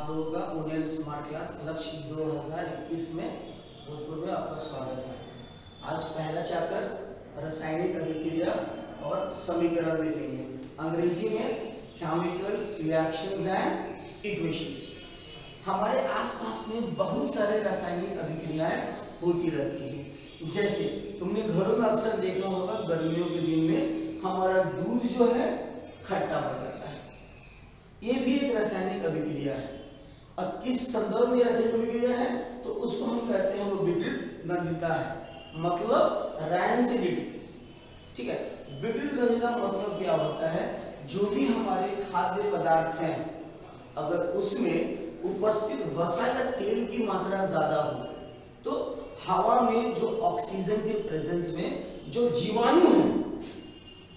लोगों का union smart class लक्ष्य 2021 में भोजपुर में आपका स्वागत है। आज पहला चैप्टर रासायनिक अभिक्रिया और समीकरण देखेंगे। अंग्रेजी में केमिकल रिएक्शंस एंड इक्वेशंस। हमारे आसपास में बहुत सारे रासायनिक अभिक्रियाएं होती रहती हैं। जैसे तुमने घरों में अक्सर देखा होगा, गर्मियों के दिन में हमारा दूध जो है खट्टा हो जाता है। ये भी एक रासायनिक अभिक्रिया है। और किस संदर्भ में रासायनिक अभिक्रिया है तो उसको हम कहते हैं वो विपरीत गंधिता है, मतलब रैंसिडिटी। ठीक है, विपरीत गंधिता मतलब क्या होता है, जो भी हमारे खाद्य पदार्थ हैं अगर उसमें उपस्थित वसा या तेल की मात्रा ज्यादा हो तो हवा में जो ऑक्सीजन के प्रेजेंस में जो जीवाणु हैं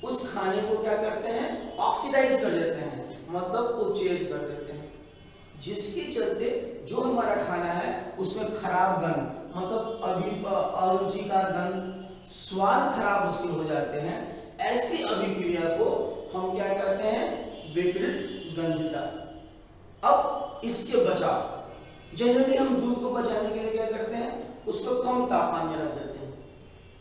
उस खाने को क्या करते हैं, ऑक्सीडाइज कर देते हैं, मतलब उपचेद कर देते हैं, जिसके चलते जो हमारा खाना है उसमें खराब गंध, मतलब अरुचिकर गंध, स्वाद खराब उसके हो जाते हैं। ऐसी अभिक्रिया को हम क्या कहते हैं, विपरीत गंधिता। अब इसके बचाव, जनरली हम दूध को बचाने के लिए क्या करते हैं, उसको कम तापमान में रख देते हैं।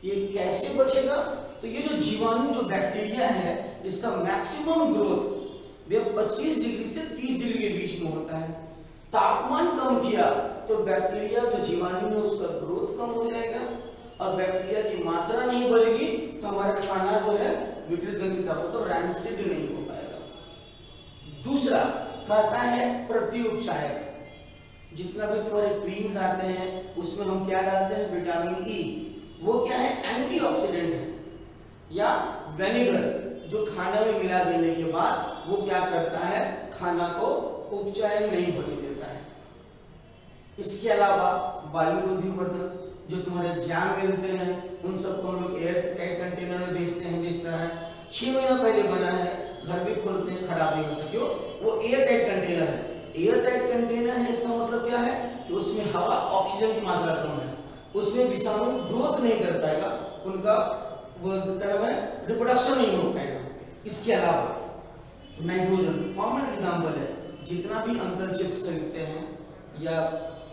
ये कैसे बचेगा, तो ये जो जीवाणु जो बैक्टीरिया है इसका मैक्सिमम ग्रोथ 25 डिग्री से 30 डिग्री के बीच में होता है। तापमान कम किया तो बैक्टीरिया जो जीवाणु है उसका ग्रोथ कम हो जाएगा और बैक्टीरिया की मात्रा नहीं बढ़ेगी तो हमारा खाना जो है विपरीत गंधिता हो तो रैंसिड नहीं हो पाएगा। दूसरा कहता है प्रत्युपचायक। जितना भी तुम्हारे क्रीम्स आते हैं उसमें हम क्या डालते हैं, विटामिन ई। वो क्या है, एंटीऑक्सीडेंट है। या विनेगर जो खाना में मिला देने के बाद वो क्या करता है, खाना को उपचायन नहीं होने देता है। इसके अलावा वायु रोधी वर्धन, जो तुम्हारे जैम मिलते हैं उन सबको हम लोग एयर टाइट कंटेनर में बेचते हैं, बेच रहा है 6 महीना पहले बना है, घर भी खोलते हैं, खराब नहीं होता। क्यों, वो एयर टाइट कंटेनर है। एयर टाइट कंटेनर है, इसका मतलब क्या है कि उसमें हवा ऑक्सीजन की मात्रा कम है, उसमें विषाणु ग्रोथ नहीं कर पाएगा, उनका रिप्रोडक्शन नहीं हो पाएगा। इसके अलावा नाइट्रोजन कॉमन एग्जांपल है। जितना भी अंकल चिप्स खरीदते हैं या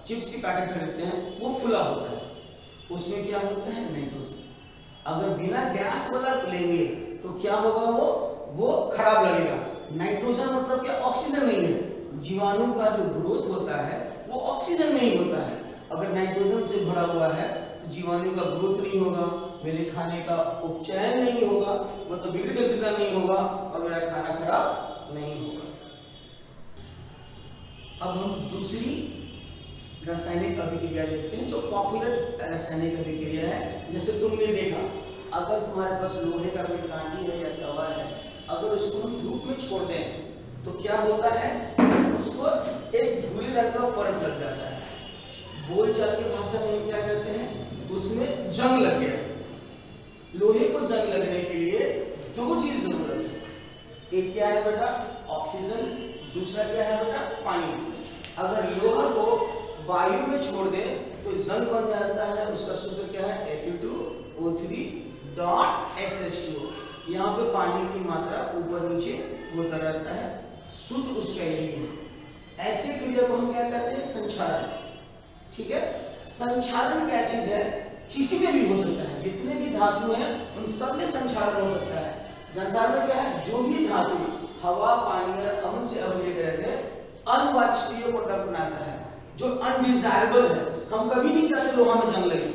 चिप्स की पैकेट खरीदते हैं वो फुला होता है, उसमें क्या होता है, नाइट्रोजन। अगर बिना गैस वाला लेंगे तो क्या होगा, वो खराब लगेगा। नाइट्रोजन मतलब क्या, ऑक्सीजन नहीं है। जीवाणु का जो ग्रोथ होता है वो ऑक्सीजन में ही होता है। अगर नाइट्रोजन से भरा हुआ है तो जीवाणु का ग्रोथ नहीं होगा, मेरे खाने का उपचयन नहीं होगा, मतलब विपरीत गंधिता नहीं होगा और मेरा खाना खराब नहीं होगा। अब हम दूसरी रासायनिक अभिक्रिया देखते हैं जो पॉपुलर रासायनिक अभिक्रिया है। जैसे तुमने देखा, अगर तुम्हारे पास लोहे का कोई कांटी है या तवा है, अगर उसको हम धूप में छोड़ दें तो क्या होता है, उसको एक भूरे रंग का परत लग जाता है। बोलचाल की भाषा में हम क्या कहते हैं, उसमें जंग लग गया। लोहे को जंग लगने के लिए दो चीज जरूरत है। एक क्या है बेटा, ऑक्सीजन, दूसरा क्या है बेटा, पानी। अगर लोहा को वायु में छोड़ दें तो जंग बन जाता है। उसका सूत्र क्या है, Fe2O3 H2O। यहाँ पे पानी की मात्रा ऊपर नीचे होता रहता है, सूत्र उसका यही है। ऐसी क्रिया को हम क्या कहते हैं, संक्षारण। ठीक है, संक्षारण क्या चीज है, किसी में भी हो सकता है। जितने भी धातु हैं उन सब में संक्षारण हो सकता है। संक्षारण में क्या है, जो भी धातु हवा, पानी और अम्ल से अभिलेख रहते हैं अनवांछनीय प्रोडक्ट बनाता है, जो अनडिजायरेबल है। हम कभी नहीं चाहते लोहा में जंग लगे,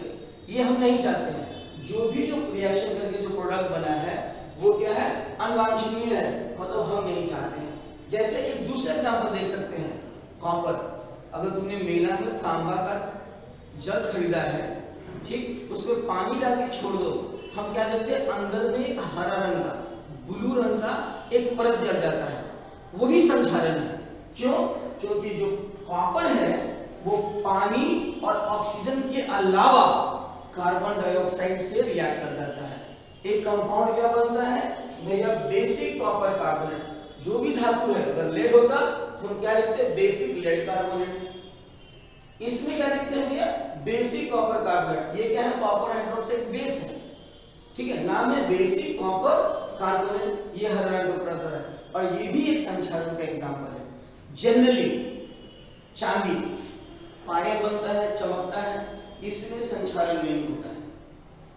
ये हम नहीं चाहते हैं। जो भी जो रिएक्शन करके जो प्रोडक्ट बना है वो क्या है, अनवांछनीय है, मतलब हम नहीं चाहते हैं। जैसे एक दूसरा एग्जांपल देख सकते हैं, कॉपर। अगर तुमने मेला में तांबा का जग खरीदा है, ठीक, उसमें पानी डाल के छोड़ दो, हम क्या देखते हैं, अंदर में एक हरा रंग का, ब्लू रंग का एक परत जड़ जाता है। वही संक्षारण है। क्यों, क्योंकि जो कॉपर है वो पानी और ऑक्सीजन के अलावा कार्बन डाइऑक्साइड से रिएक्ट कर जाता है। एक कंपाउंड क्या बनता है भैया, बेसिक कॉपर कार्बोनेट। जो भी धातु है, अगर लेड होता तो हम क्या लिखते हैं, बेसिक लेड कार्बोनेट। इसमें क्या लिखते हैं भैया, बेसिक कॉपर कार्बोनेट। ये क्या है, कॉपर हाइड्रोक्साइड बेस है। ठीक है, नाम है बेसिक कॉपर कार्बोनेट। ये हर रंग का परत है और ये भी एक संक्षारण का एग्जांपल है। जनरली चांदी पाए बनता है, चमकता है, इसमें संक्षारण नहीं होता है।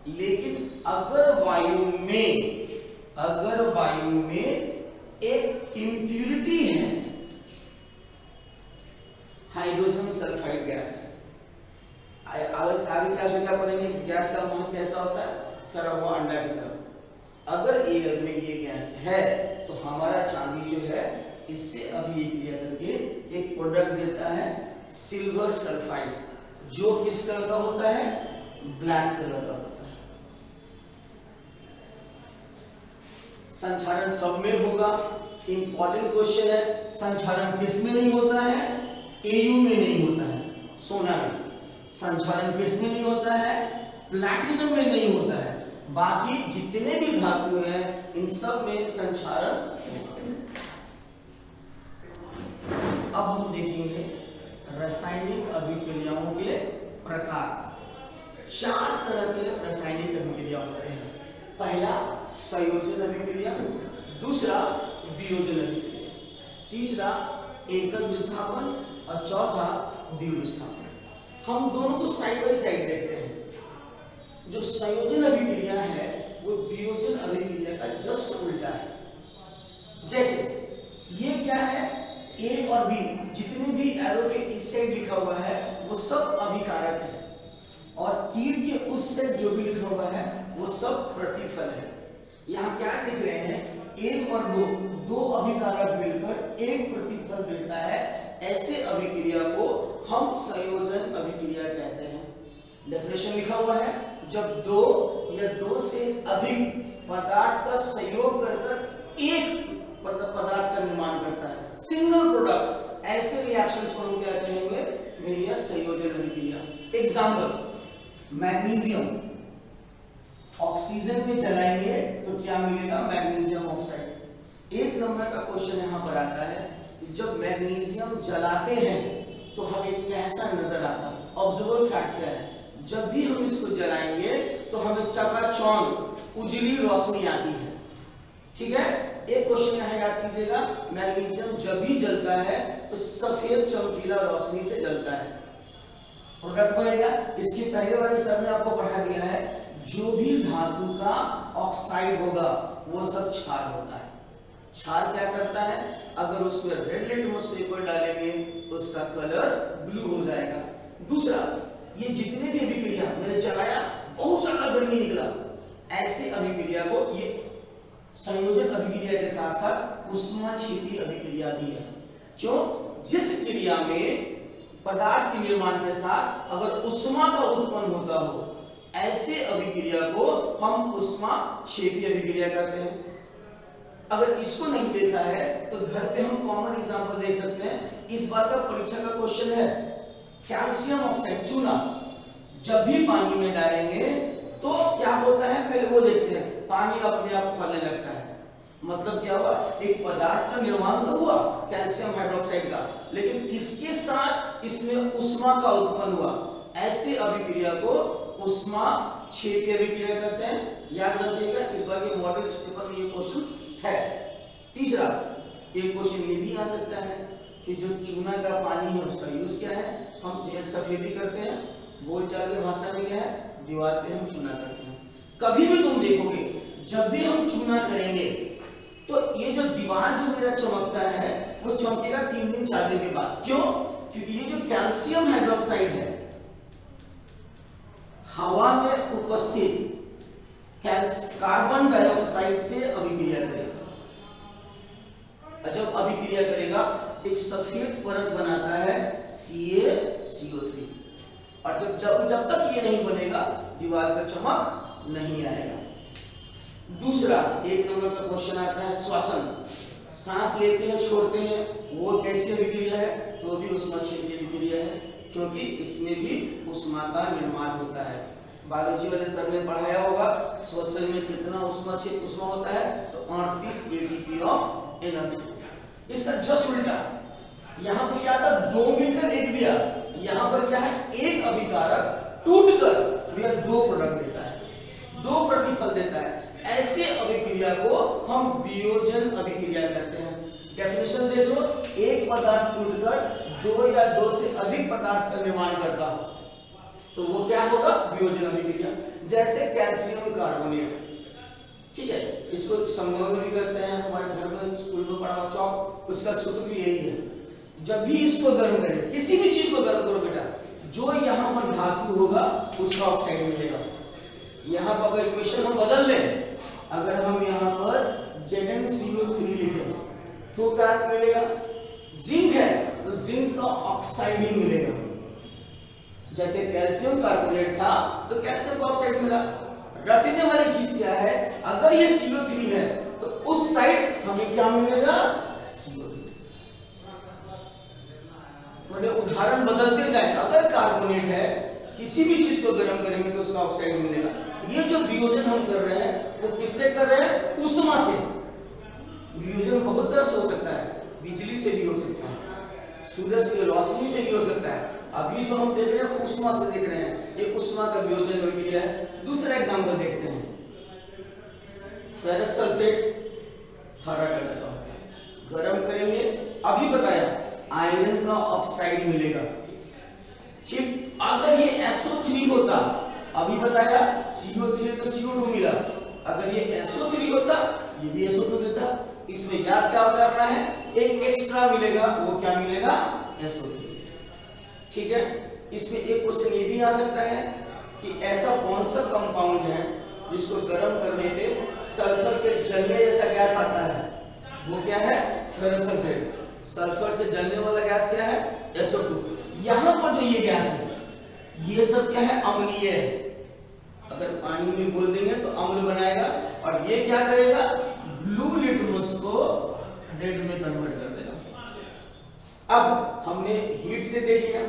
लेकिन अगर वायु में एक इम्प्यूरिटी है, हाइड्रोजन सल्फाइड गैस, आगे क्लास में क्या पढ़ेंगे इस गैस का महत्व कैसा होता है, सड़ा हुआ अंडा की तरह। अगर एयर में ये गैस है तो हमारा चांदी जो है इससे अभिक्रिया करके एक प्रोडक्ट देता है सिल्वर सल्फाइड, जो किस कलर का होता है, ब्लैक कलर का होता है। संक्षारण सब में होगा। इंपॉर्टेंट क्वेश्चन है, संक्षारण किस में नहीं होता है, एयू में नहीं होता है, सोना में। संक्षारण किस में नहीं होता है, प्लैटिनम में नहीं होता है। बाकी जितने भी धातु हैं इन सब में संक्षारण होगा। अब हम देखेंगे रासायनिक अभिक्रियाओं के प्रकार। 4 तरह के रासायनिक अभिक्रिया होते हैं। पहला संयोजन अभिक्रिया, दूसरा वियोजन अभिक्रिया, तीसरा एकल विस्थापन और चौथा द्वितीय विस्थापन। हम दोनों को साइड बाय साइड देखते हैं। जो संयोजन अभिक्रिया है वो वियोजन अभिक्रिया का जस्ट उल्टा है। जैसे ये क्या है, ए और बी जितने भी एरो के इस साइड लिखा हुआ है वो सब अभिकारक है, और तीर के उस साइड जो भी लिखा हुआ है वो सब प्रतिफल है। यहाँ क्या दिख रहे हैं, 1 और 2 अभिकारक मिलकर एक प्रतिफल देता है। ऐसे अभिक्रिया को हम संयोजन अभिक्रिया कहते हैं। डेफिनेशन लिखा हुआ है, जब 2 या 2 से अधिक पदार्थ का संयोग कर एक पदार्थ का निर्माण करता है, सिंगल प्रोडक्ट, ऐसे रिएक्शंस को हम क्या कहेंगे, भैया संयोजन अभिक्रिया। एग्जांपल, मैग्नीशियम ऑक्सीजन में जलाएंगे तो क्या मिलेगा, मैग्नीशियम ऑक्साइड। 1 नंबर का क्वेश्चन यहां पर आता है कि जब मैग्नीशियम जलाते हैं तो हमें कैसा नजर आता है। ऑब्जर्वेबल फैक्ट क्या है, जब भी हम इसको जलाएंगे तो हमें चकाचौंध उजली रोशनी आती है। ठीक है, एक क्वेश्चन यहां याद कीजिएगा, मैग्नीशियम जब भी जलता है तो सफेद चमकीला रोशनी से जलता है, प्रोडक्ट बनेगा। इसके पहले वाले सर ने आपको पढ़ा दिया है, जो भी धातु का ऑक्साइड होगा वो सब क्षार होता है। क्षार क्या करता है, अगर उसमें रेड लिटमस पेपर डालेंगे तो उसका कलर ब्लू हो जाएगा। दूसरा, ये जितने भी अभिक्रिया मैंने चलाया बहुत ज्यादा गर्मी निकला, ऐसे अभिक्रिया को ये संयोजन अभिक्रिया के साथ साथ ऊष्माक्षेपी अभिक्रिया भी है। क्यों, जिस क्रिया में पदार्थ के निर्माण के साथ अगर ऊष्मा का उत्पन्न होता हो, ऐसे अभिक्रिया को हम ऊष्माक्षेपी अभिक्रिया कहते हैं। अगर इसको नहीं देखा है तो घर पे हम कॉमन एग्जांपल देख सकते हैं। इस बार का परीक्षा का क्वेश्चन है, कैल्शियम ऑक्साइड चूना जब भी पानी में डालेंगे तो क्या होता है, पहले वो देखते हैं, पानी अपने आप फैलने लगता है। मतलब क्या हुआ, एक पदार्थ का निर्माण तो हुआ कैल्शियम हाइड्रोक्साइड का, लेकिन इसके साथ इसमें ऊष्मा का उत्पन्न हुआ। ऐसे अभिक्रिया को ऊष्माक्षेपी अभिक्रिया कहते हैं। याद रखिएगा, इस बार के मॉडल पेपर में ये क्वेश्चंस है। तीसरा, एक क्वेश्चन ये भी आ सकता है कि जो चूना का पानी है उसका यूज क्या है, हम सफेदी करते हैं, बोलचाल की भाषा में क्या है, दीवार पे हम चूना करते हैं। कभी भी तुम देखोगे जब भी हम चूना करेंगे तो ये जो दीवार जो मेरा चमकता है वो चमकेगा 3 दिन 4 दिन के बाद। क्यों, क्योंकि ये जो कैल्शियम हाइड्रोक्साइड है हवा में उपस्थित कार्बन डाइऑक्साइड से अभिक्रिया करेगा। जब अभिक्रिया करेगा एक सफेद परत बनाता है CaCO3, और जब तक ये नहीं बनेगा दीवार पर चमक नहीं आएगा। दूसरा, 1 नंबर का क्वेश्चन आता है श्वसन, सांस लेते हैं छोड़ते हैं, वो कैसी अभिक्रिया है, तो भी ऊष्माक्षेपी अभिक्रिया है, क्योंकि इसमें भी ऊष्मा का निर्माण होता है। बायोलॉजी वाले सर ने पढ़ाया होगा श्वसन में कितना ऊष्मा होता है, तो 38 ATP ऑफ एनर्जी। इसका जस्ट उल्टा, यहाँ पर क्या था, 2 मिलकर 1 दिया, यहाँ पर क्या है, एक अभिकारक टूटकर भैया 2 प्रोडक्ट देता है, 2 प्रतिफल देता है। ऐसे अभिक्रिया को हम वियोजन अभिक्रिया कहते हैं। डेफिनेशन देख लो, एक पदार्थ टूटकर दो या दो से अधिक पदार्थ का निर्माण करता हो तो वो क्या होगा, वियोजन अभिक्रिया। जैसे कैल्शियम कार्बोनेट, ठीक है, इसको संगोधन भी करते हैं, हमारे घर में स्कूल में पढ़ा हुआ चौक, उसका सूत्र भी यही है। जब भी इसको गर्म करें, किसी भी चीज को गर्म करो बेटा, जो यहाँ पर धातु होगा उसका ऑक्साइड मिलेगा। यहाँ पर अगर इक्वेशन हम बदल लें, अगर हम यहाँ पर ZnCO3 लिखें तो क्या मिलेगा, जिंक है तो जिंक का ऑक्साइड ही मिलेगा। जैसे कैल्शियम कार्बोनेट था तो कैल्शियम का ऑक्साइड मिला। रटने वाली चीज क्या है, अगर ये CO3 है तो उस साइड हमें क्या मिलेगा, CO3। मैंने उदाहरण बदलते जाए, अगर कार्बोनेट है किसी भी चीज को गर्म करेंगे तो उसका ऑक्साइड मिलेगा। ये जो वियोजन हम कर रहे हैं वो किससे कर रहे हैं, ऊष्मा से। वियोजन बहुत तरह से हो सकता है, बिजली से भी हो सकता है, सूरज की रोशनी से भी हो सकता है। अभी जो हम देख रहे हैं ऊष्मा से देख रहे हैं, ये ऊष्मा का वियोजन अभिक्रिया है। दूसरा एग्जांपल देखते हैं, फेरस सल्फेट हरा कलर का होता है, गर्म करेंगे, अभी बताया आयरन का ऑक्साइड मिलेगा। ठीक, अगर ये SO3 होता, अभी बताया CO3 तो CO2 मिला, अगर ये SO3 होता ये भी SO2 देता। इसमें याद क्या करना है, एक एक्स्ट्रा मिलेगा, वो क्या मिलेगा, SO3। ठीक है, इसमें एक क्वेश्चन ये भी आ सकता है कि ऐसा कौन सा कंपाउंड है जिसको गर्म करने पे सल्फर के जलने जैसा गैस आता है, वो क्या है, फेरस सल्फेट। सल्फर से जलने वाला गैस क्या है, SO2। यहाँ पर जो ये गैस है ये सब क्या है, अम्लीय है। अगर पानी में घोल देंगे तो अम्ल बनाएगा, और ये क्या करेगा, ब्लू लिटमस को रेड में कन्वर्ट कर देगा। अब हमने हीट से देख लिया,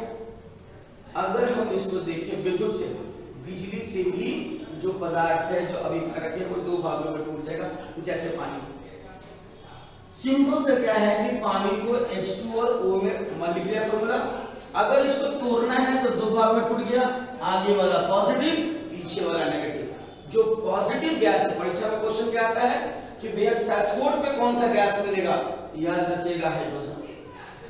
अगर हम इसको देखें विद्युत से, बिजली से भी जो पदार्थ है जो अभिकारक है वो दो भागों में टूट जाएगा, जैसे पानी। सिंपल से क्या है कि पानी को H2 और O में मान लिख लिया फॉर्मूला। अगर इसको तोड़ना है तो दो भाग में टूट गया, आगे वाला पॉजिटिव, पीछे वाला नेगेटिव। जो पॉजिटिव गैस है, परीक्षा में क्वेश्चन क्या आता है कि भैया कैथोड पे कौन सा गैस मिलेगा, याद रखिएगा हाइड्रोजन।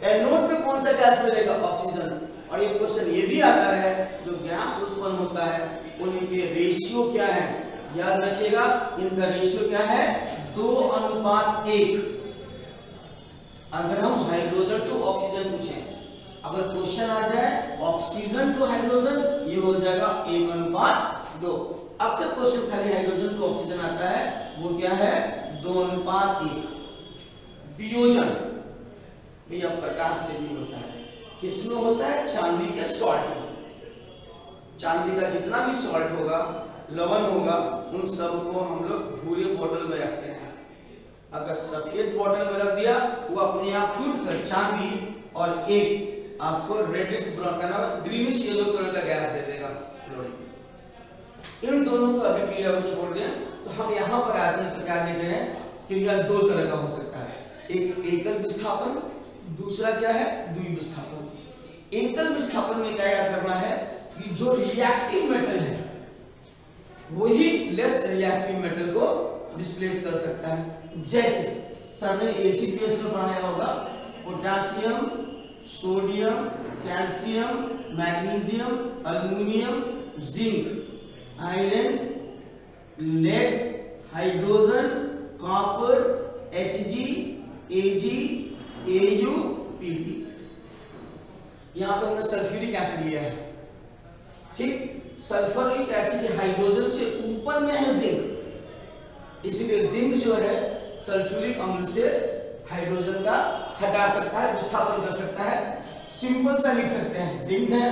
एनोड पे कौन सा गैस मिलेगा, ऑक्सीजन। और एक क्वेश्चन ये भी आता है जो गैस उत्पन्न होता है उनके रेशियो क्या है, याद रखिएगा इनका रेशियो क्या है, 2:1। अगर हम हाइड्रोजन टू ऑक्सीजन पूछें, अगर क्वेश्चन आ जाए ऑक्सीजन टू हाइड्रोजन, ये हो जाएगा 1:2। अक्सर क्वेश्चन खाली हाइड्रोजन टू ऑक्सीजन आता है, वो क्या है, 2:1। वियोजन भैया प्रकाश से भी होता है, किसमें होता है, चांदी के सॉल्ट में। चांदी का जितना भी सॉल्ट होगा, लवण होगा, उन सब को हम लोग भूरे बोतल में रखते हैं। अगर सफेद बोतल में रख दिया वो अपने आप टूटकर चांदी और एक आपको रेडिश ब्राउन का नाम ग्रीनिश येलो कलर का गैस दे देगा, क्लोरीन। इन दोनों का अभिक्रिया को छोड़ दें तो हम यहाँ पर आते हैं तो क्या देख रहे हैं, क्रिया दो तरह का हो सकता है, एक एकल विस्थापन, दूसरा क्या है, द्विविस्थापन। एकल विस्थापन में क्या याद करना है कि जो रिएक्टिव मेटल है वही लेस रिएक्टिव मेटल को डिस्प्लेस कर सकता है। जैसे सर ने ACPS में पढ़ाया होगा, potassium, sodium, calcium, magnesium, aluminium, zinc, iron, lead, hydrogen, copper, Hg, Ag, Au, Pb। यहाँ पे हमने सल्फ्यूरिक एसिड लिया है, ठीक। सल्फ्यूरिक एसिड हाइड्रोजन से ऊपर में है जिंक, इसलिए जिंक जो है सल्फ्यूरिक अम्ल से हाइड्रोजन का हटा सकता है, विस्थापन कर सकता है। सिंपल सा लिख सकते हैं, जिंक है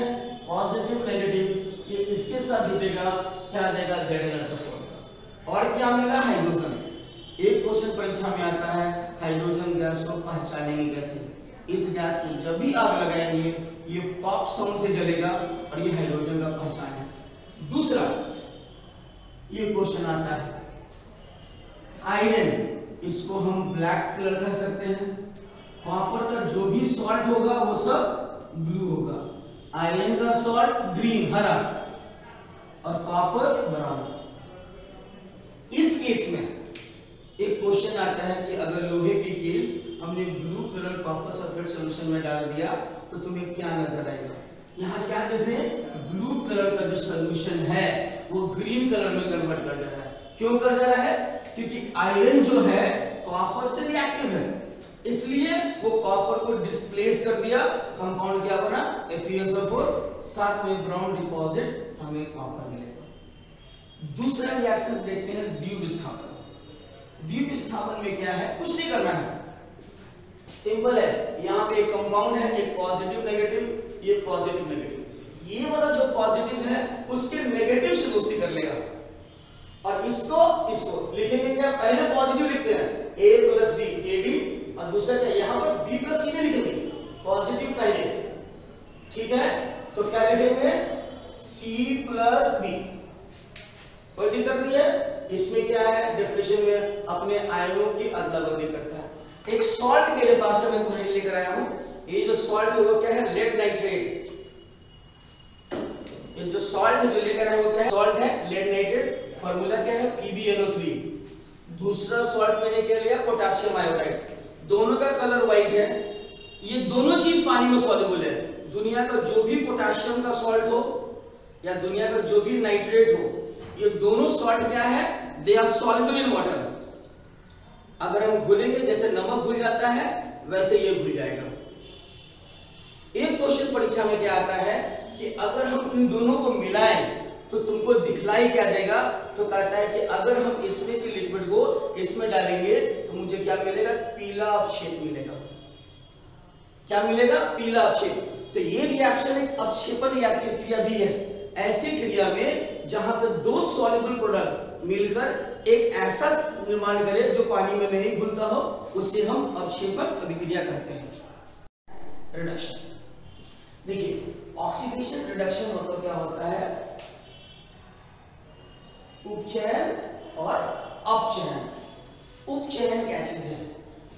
पॉजिटिव नेगेटिव, ये इसके साथ जुटेगा, क्या देगा, ZnSO4। और क्या मिला, हाइड्रोजन। एक क्वेश्चन परीक्षा में आता है, हाइड्रोजन गैस को पहचानेंगे कैसे। इस गैस को जब भी आग लगाएंगे ये पॉप साउंड से जलेगा और ये हाइड्रोजन का पहचान है। दूसरा ये क्वेश्चन आता है, आयरन, इसको हम ब्लैक कलर कह सकते हैं। कॉपर का जो भी सॉल्ट होगा वो सब ब्लू होगा, आयरन का सॉल्ट ग्रीन हरा और कॉपर ब्राउन। इस केस में एक क्वेश्चन आता है कि अगर लोहे की कील हमने blue colour copper sulphate solution में डाल दिया तो तुम्हें क्या नजर आएगा? यहाँ क्या देख रहे हैं? ब्लू कलर का जो सोल्यूशन है वो ग्रीन कलर में कन्वर्ट कर जा रहा है। क्यों कर जा रहा है? क्योंकि आयरन जो है कॉपर से रिएक्टिव है, इसलिए वो कॉपर को डिस्प्लेस कर दिया। कंपाउंड क्या बना? FeSO4, साथ में ब्राउन डिपॉजिट हमें कॉपर मिलेगा। दूसरा रिएक्शन देखते हैं द्वीप विस्थापन। द्वीप विस्थापन में क्या है? कुछ नहीं करना है, सिंपल है। यहाँ पे एक कंपाउंड है, एक पॉजिटिव नेगेटिव, ये पॉजिटिव नेगेटिव। ये वाला जो पॉजिटिव है उसके नेगेटिव से दोस्ती कर लेगा और इसको लिखेंगे क्या? पहले पॉजिटिव लिखते हैं A + B AD, और दूसरा क्या? यहाँ पर B + C में लिखेंगे, पॉजिटिव पहले, ठीक है? तो क्या लिखेंगे? C + B। कोई दिक्कत नहीं है। इसमें क्या है? डेफिनेशन में अपने आयनों की अदला बदली करता है। एक सॉल्ट मेरे पास है, मैं तुम्हारे लेकर आया हूं। ये जो सॉल्ट है वो क्या है? Lead nitrate. ये जो सॉल्ट है जो लेकर आया वो क्या है? सॉल्ट है लेड नाइट्रेट। फार्मूला क्या है? PbNO3। दूसरा सॉल्ट मैंने क्या लिया? Potassium iodide. दोनों का कलर व्हाइट है। ये दोनों चीज पानी में सॉल्युबल है। दुनिया का जो भी पोटेशियम का सॉल्ट हो या दुनिया का जो भी नाइट्रेट हो, ये दोनों सॉल्ट क्या है? They are soluble in water. अगर हम घुलेंगे, जैसे नमक घुल जाता है वैसे ये घुल जाएगा। एक क्वेश्चन परीक्षा में क्या आता है कि अगर हम इन दोनों को मिलाएं तो तुमको दिखलाई क्या देगा? तो कहता है कि अगर हम इसमें की लिक्विड को इसमें डालेंगे तो मुझे क्या मिलेगा? पीला अवक्षेप मिलेगा। क्या मिलेगा? पीला अवक्षेप। तो ये रिएक्शन एक अवक्षेपण रिएक्टिव क्रिया भी है। ऐसी क्रिया में जहां पे दो सॉल्युबल प्रोडक्ट मिलकर एक ऐसा निर्माण करे जो पानी में नहीं घुलता हो, उसे हम अवक्षेपण अभिक्रिया कहते हैं। रिडक्शन देखिए, ऑक्सीडेशन रिडक्शन मतलब क्या होता है? उपचयन और अपचयन। उपचयन क्या चीज है?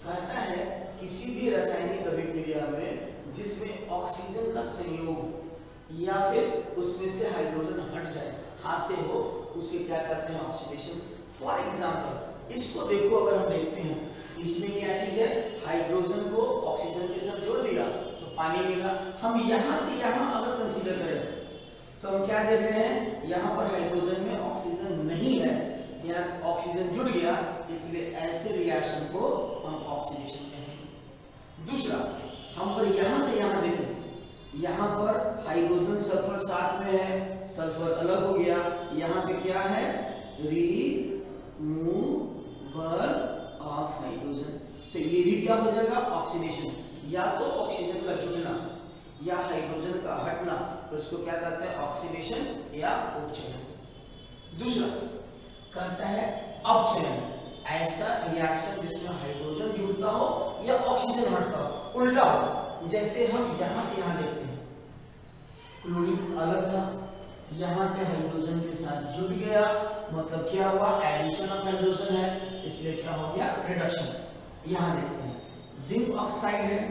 कहता है किसी भी रासायनिक अभिक्रिया में जिसमें ऑक्सीजन का संयोग या फिर उसमें से हाइड्रोजन हट जाए, हाथ से हो, उसे क्या करते हैं? ऑक्सीडेशन। फॉर एग्जांपल इसको देखो, अगर हम देखते हैं इसमें क्या चीज है? हाइड्रोजन को ऑक्सीजन के साथ जोड़ दिया तो पानी मिला। हम यहां से यहां अगर कंसीडर करें तो हम क्या देख रहे हैं? यहाँ पर हाइड्रोजन में ऑक्सीजन नहीं है, यहाँ ऑक्सीजन जुड़ गया, इसलिए ऐसे रिएक्शन को हम ऑक्सीडेशन कहेंगे। दूसरा, हम पर यहाँ से यहाँ देखें, यहाँ पर हाइड्रोजन सल्फर साथ में है, सल्फर अलग हो गया। यहाँ पे क्या है? Removal of hydrogen. तो ये भी क्या हो जाएगा? ऑक्सीडेशन। या तो ऑक्सीजन का जुड़ना या हाइड्रोजन का हटना, तो इसको क्या कहते हैं? ऑक्सीडेशन या उपचयन। दूसरा कहता है अपचयन, ऐसा रिएक्शन जिसमें हाइड्रोजन जुड़ता हो या ऑक्सीजन हटता हो, उल्टा हो। जैसे हम यहां से यहां देखते हैं, क्लोरीन अलग था, यहाँ पे हाइड्रोजन के साथ जुड़ गया, मतलब क्या हुआ? एडिशन ऑफ हाइड्रोजन है, इसलिए क्या हो गया? रिडक्शन। यहाँ देखते हैं जिंक ऑक्साइड है,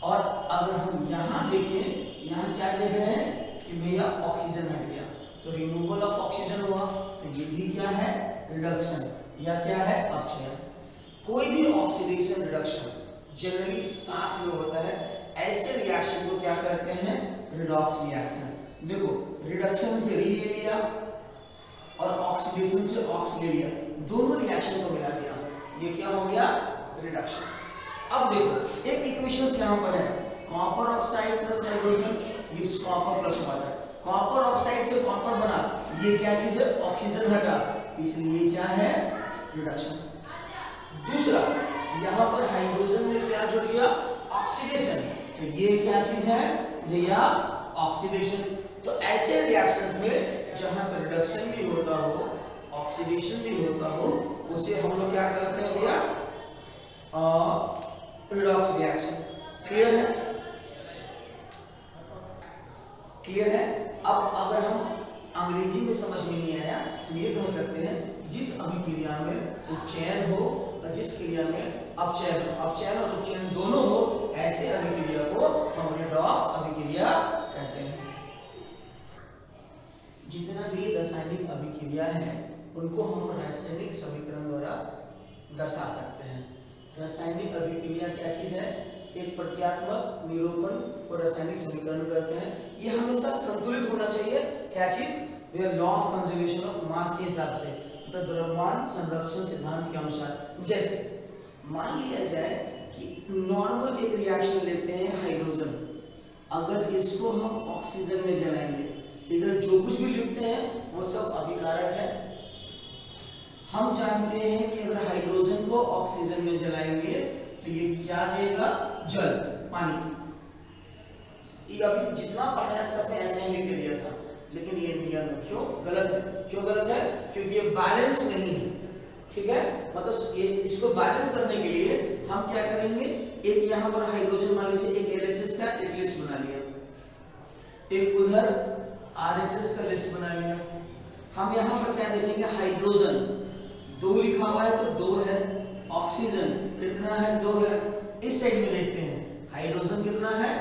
और अगर हम यहाँ देखें, यहाँ क्या देख रहे हैं कि भैया ऑक्सीजन हट गया, तो रिमूवल ऑफ ऑक्सीजन हुआ, तो ये भी क्या है? रिडक्शन या क्या है? अपचयन। कोई भी ऑक्सीडेशन रिडक्शन जनरली साथ में होता है। ऐसे रिएक्शन को क्या कहते हैं? Redox reaction. देखो, रिडक्शन से री ले लिया और ऑक्सीडेशन से ऑक्स ले लिया, दोनों रिएक्शन को मिला दिया, ये क्या हो गया? रिडक्शन। अब देखो, एक इक्वेशन यहाँ पर है, copper oxide plus hydrogen gives copper plus water. Copper oxide से कॉपर बना, ये क्या चीज है? ऑक्सीजन हटा, इसलिए क्या है? रिडक्शन। दूसरा, यहाँ पर हाइड्रोजन में क्या जुड़ गया? ऑक्सीडेशन, तो ये क्या चीज है भैया? ऑक्सीडेशन। तो ऐसे रिएक्शंस में जहां पर रिडक्शन भी होता हो, ऑक्सीडेशन भी होता हो, उसे हम लोग क्या कहते हैं भैया? Redox reaction. क्लियर है? क्लियर है? अब अगर हम अंग्रेजी में समझ में नहीं आया तो ये कह सकते हैं जिस अभिक्रिया में उपचयन हो और जिस क्रिया में अपचयन हो, अपचयन और उपचयन दोनों हो, ऐसे अभिक्रिया को हम रिडॉक्स अभिक्रिया कहते हैं। जितना भी रासायनिक अभिक्रिया है उनको हम रासायनिक समीकरण द्वारा दर्शा सकते हैं। रासायनिक अभिक्रिया क्या चीज है? एक प्रत्यात्मक निरूपण को रासायनिक समीकरण कहते हैं। ये हमेशा संतुलित होना चाहिए। क्या चीज? Law of conservation of mass के हिसाब से, मतलब द्रव्यमान संरक्षण सिद्धांत के अनुसार। जैसे मान लिया जाए कि नॉर्मल एक रिएक्शन लेते हैं हाइड्रोजन, अगर इसको हम ऑक्सीजन में जलाएंगे, इधर जो कुछ भी लिखते हैं वो सब अभिकारक है। हम जानते हैं कि अगर हाइड्रोजन को ऑक्सीजन में जलाएंगे तो ये क्या देगा? जल, पानी। ये अभी जितना पढ़ा है सब में ऐसे ही लिख के दिया था, लेकिन ये इंडिया में क्यों गलत है? क्यों गलत है? क्योंकि ये बैलेंस नहीं है। ठीक है, मतलब ये इसको बैलेंस करने के लिए हम क्या करेंगे, एक यहाँ पर हाइड्रोजन मान लीजिए, एक LHS का एक लिस्ट बना लिया, एक उधर RHS का लिस्ट बना लिया। हम यहाँ पर क्या देखेंगे, हाइड्रोजन 2 लिखा हुआ है तो 2 है, ऑक्सीजन कितना है? 2 है। इस साइड में देखते हैं हाइड्रोजन कितना है?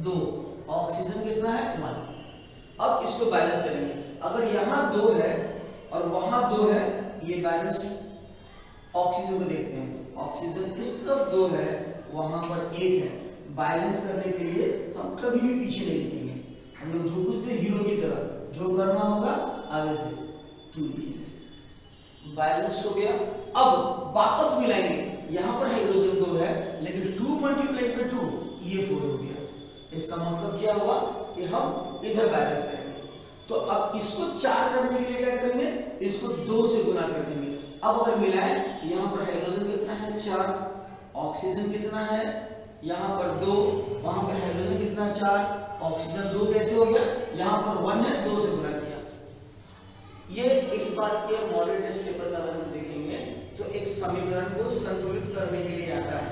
2, ऑक्सीजन कितना है? 1। अब इसको बैलेंस करेंगे। अगर यहाँ 2 है और वहां 2 है, ये बैलेंस। ऑक्सीजन को देखते हैं, ऑक्सीजन इस तरफ 2 है, वहां पर 1 है। बैलेंस करने के लिए हम कभी भी पीछे नहीं लिखेंगे, हम लोग जो कुछ भी हीरो की तरह जो करना होगा आगे से 2 लिखेंगे। बैलेंस हो गया। अब वापस मिलाएंगे, यहाँ पर हाइड्रोजन 2 है, लेकिन 2 मल्टीप्लाई बाय 2 ये 4 हो गया। इसका मतलब क्या हुआ कि हम इधर बैलेंस करेंगे। तो अब इसको 4 करने के लिए क्या करेंगे, इसको 2 से गुना कर देंगे। अब अगर मिलाएं, यहाँ पर हाइड्रोजन कितना है? 4, ऑक्सीजन कितना है? यहाँ पर 2, वहां पर हाइड्रोजन कितना? 4, ऑक्सीजन 2 कैसे हो गया? यहाँ पर 1 है, 2 से गुना किया। ये इस बात के मॉडल टेस्ट पेपर में अगर हम देखेंगे तो एक समीकरण को संतुलित करने के लिए आता है।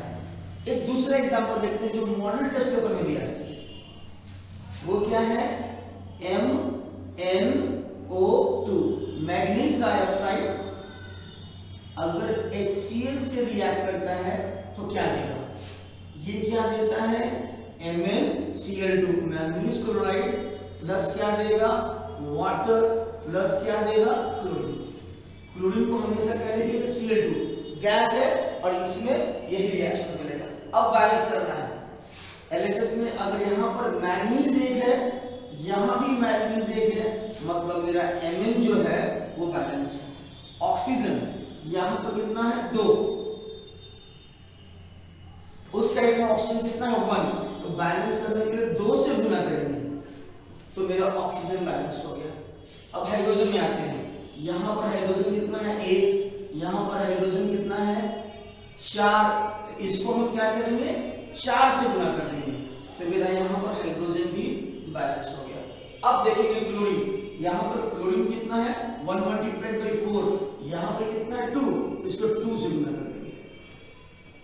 एक दूसरा एग्जांपल देखते हैं जो मॉडल टेस्ट पेपर में दिया है, वो क्या है? MnO2 मैग्नीज डाइऑक्साइड अगर HCl से रिएक्ट करता है तो क्या देगा? ये क्या देता है? MnCl2 मैग्नीज क्लोराइड प्लस क्या देगा? वाटर प्लस क्या देगा? क्लोरीन। क्लोरीन को हमेशा क्या लिखेंगे? Cl2 गैस है और इसमें यही रिएक्शन मिलेगा। अब बैलेंस करना है। LHS में अगर यहाँ पर मैग्नीज 1 है, यहाँ भी मैग्नीज 1 है, मतलब मेरा Mn जो है वो बैलेंस है। ऑक्सीजन यहाँ पर कितना है? 2, उस साइड में ऑक्सीजन कितना है? 1, तो बैलेंस करने के लिए 2 से गुना करेंगे तो मेरा ऑक्सीजन बैलेंस हो गया। अब हाइड्रोजन में आते हैं, यहाँ पर हाइड्रोजन कितना है? 1, यहाँ पर हाइड्रोजन कितना है? 4, तो इसको हम क्या करेंगे? 4 से गुना कर देंगे तो मेरा यहाँ पर हाइड्रोजन भी बैलेंस हो गया। अब देखेंगे क्लोरीन, यहाँ पर क्लोरीन कितना है? 1 मल्टीप्लाइड बाय 4, यहाँ पर कितना है? 2, इसको 2 से गुना कर देंगे।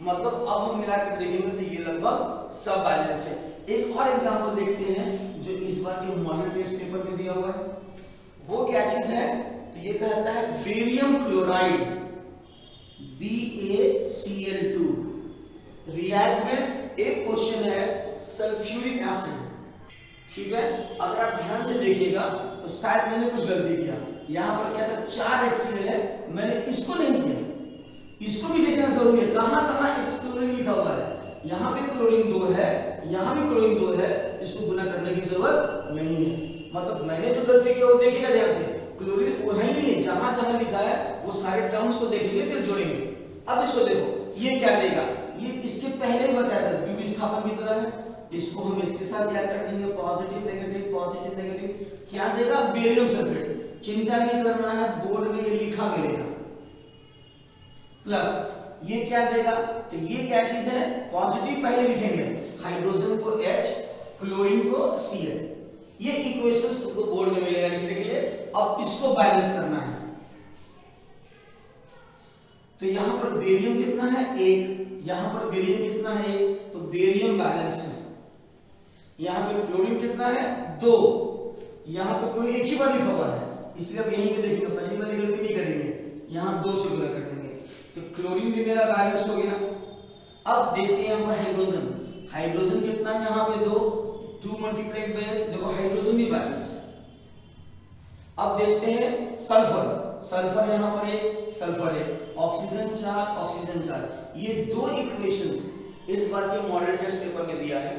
मतलब अब हम मिलाकर देखेंगे तो ये लगभग सब बैलेंस है। एक और एग्जांपल देखते हैं जो इस बार के मॉडल टेस्ट पेपर में दिया हुआ है। वो क्या चीज है? तो ये कहता है barium chloride BaCl2 react with, एक क्वेश्चन है सल्फ्यूरिक एसिड। ठीक है, अगर आप ध्यान से देखिएगा तो शायद मैंने कुछ गलती किया। यहाँ पर क्या था? 4 HCl है, मैंने इसको नहीं किया। इसको भी देखना जरूरी है, कहां कहां क्लोरीन लिखा हुआ है। यहाँ पे क्लोरीन 2 है, यहाँ भी क्लोरीन 2 है, इसको गुना करने की जरूरत नहीं है। मतलब मैंने जो गलती किया वो देखिएगा ध्यान से, क्लोरीन वहीं नहीं है, जहां जहां लिखा है वो सारे टर्म्स को देखेंगे फिर जोड़ेंगे। अब इसको देखो, ये क्या देगा? ये इसके पहले ही बताया था, द्वितीय विस्थापन की तरह है। इसको हम इसके साथ क्या कर देंगे? पॉजिटिव नेगेटिव, क्या देगा? Barium sulphate. चिंता नहीं करना है, बोर्ड में ये लिखा मिलेगा। प्लस ये क्या देगा? तो ये क्या चीज है? पॉजिटिव पहले लिखेंगे, हाइड्रोजन को H, क्लोरीन को Cl। ये इक्वेशंस तुमको बोर्ड में मिलेगा लिखने के लिए। अब इसको बैलेंस करना है तो यहाँ पर बेरियम कितना है? 1, यहाँ पर बेरियम कितना है? 1, तो बेरियम बैलेंस है। यहाँ पे क्लोरीन कितना है? 2, यहाँ पे क्लोरीन एक ही बार लिखा हुआ है, इसलिए अब यहीं पे देखेंगे, पहली वाली गलती नहीं करेंगे, यहाँ 2 से गुना कर देंगे तो क्लोरीन भी मेरा बैलेंस हो गया। अब देखते हैं यहाँ पर हाइड्रोजन, हाइड्रोजन कितना है? यहाँ पे 2 मल्टीप्लाइड बाय, देखो हाइड्रोजन भी बैलेंस। अब देखते हैं सल्फर, सल्फर यहाँ पर 1, सल्फर 1, ऑक्सीजन 4, ऑक्सीजन 4। ये 2 इक्वेशंस इस बार के मॉडल टेस्ट पेपर में दिया है।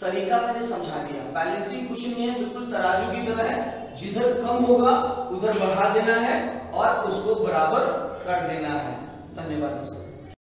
तरीका मैंने समझा दिया। बैलेंसिंग कुछ नहीं है, बिल्कुल तराजू की तरह है, जिधर कम होगा उधर बढ़ा देना है और उसको बराबर कर देना है। धन्यवाद दोस्तों।